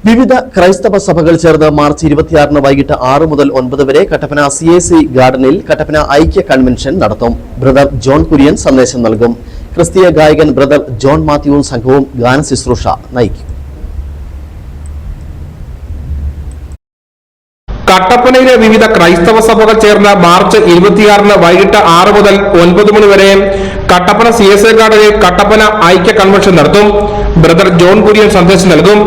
വിവിധ ക്രൈസ്തവ സഭകൾ ചേർന്ന് മാർച്ച് 26 വൈകിട്ട് 6 മുതൽ 9 വരെ കട്ടപ്പന CAC ഗാർഡനിൽ കട്ടപ്പന ഐക്യ കൺവെൻഷൻ നടത്തും. ബ്രദർ ജോൺ കുര്യൻ സന്ദേശം നൽകും. ക്രിസ്തീയ ഗായകൻ ബ്രദർ ജോൺ മാത്യുവും സംഘവും ഗാന ശുശ്രൂഷ നയിക്കും. കട്ടപ്പനയിലെ വിവിധ ക്രൈസ്തവ സഭകൾ ചേർന്ന് മാർച്ച് 26 വൈകിട്ട് 6 മുതൽ 9 മണി വരെ കട്ടപ്പന CAC ഗാർഡനിൽ കട്ടപ്പന ഐക്യ കൺവെൻഷൻ നടത്തും. ബ്രദർ ജോൺ കുര്യൻ സന്ദേശം നൽകും.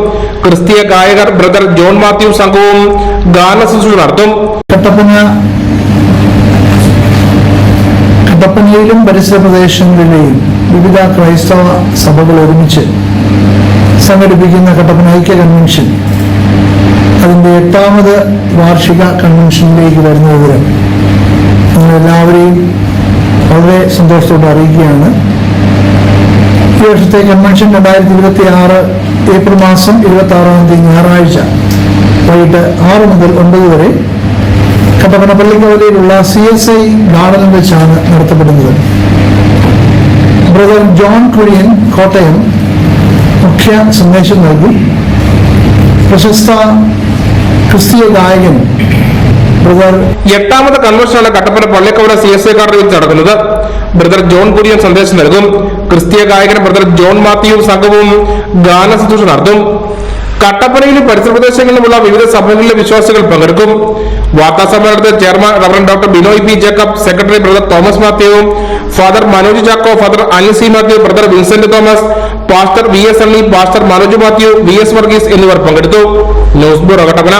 ക്രിസ്തീയ ഗായകർ ബ്രദർ ജോൺ മാത്യു സംഘവും ഗാന ശുശ്രൂഷ നടത്തും. കട്ടപ്പനയിലും പരിസര പ്രദേശങ്ങളിലെയും വിവിധ ക്രൈസ്തവ സഭകൾ ഒരുമിച്ച് സംഘടിപ്പിക്കുന്ന കട്ടപ്പന ഐക്യ കൺവെൻഷൻ അതിൻ്റെ 8ാമത് വാർഷിക കൺവെൻഷനിലേക്ക് വരുന്ന വിവരം നിങ്ങളെല്ലാവരെയും വളരെ സന്തോഷത്തോടെ അറിയിക്കുകയാണ്. ഈ വർഷത്തെ കൺവെൻഷൻ 2026 ഏപ്രിൽ മാസം 26-ാം തീയതി ഞായറാഴ്ച വൈകിട്ട് 6 മുതൽ 9 വരെ കട്ടപ്പന പള്ളിക്കവലയിലുള്ള CSI ഗാർഡനിൽ വെച്ചാണ് നടത്തപ്പെടുന്നത്. ബ്രദർ ജോൺ കുര്യൻ കോട്ടയം മുഖ്യ സന്ദേശം നൽകി. പ്രശസ്ത ക്രിസ്തീയ ഗായകൻ ബ്രദർ 8ാമത് കൺവെൻഷനാണ് കട്ടപ്പന പള്ളിക്കവല CSI ഗാർഡനിൽ വെച്ച് നടക്കുന്നത്. ബ്രദർ ജോൺ കുര്യൻ സന്ദേശം നൽകും. ക്രിസ്തീയ ഗായകൻ ബ്രദർ ജോൺ മാത്യു സംഘവും ഗാന ശുശ്രൂഷ നടത്തും. കട്ടപ്പനയിലും പരിസര പ്രദേശങ്ങളിലുമുള്ള വിവിധ സഭകളിലെ വിശ്വാസികൾ പങ്കെടുക്കും. വാർത്താ സമ്മേളനത്തിൽ chairman reverend doctor Binoy P Jacob, secretary brother Thomas Mathew, father Manoj Chacko, father Anil C Mathew, brother Vincent Thomas, pastor VS Anni, pastor Manoj Mathew, VS Varghese എന്നിവർ പങ്കെടുത്തു. News bureau Kattappana.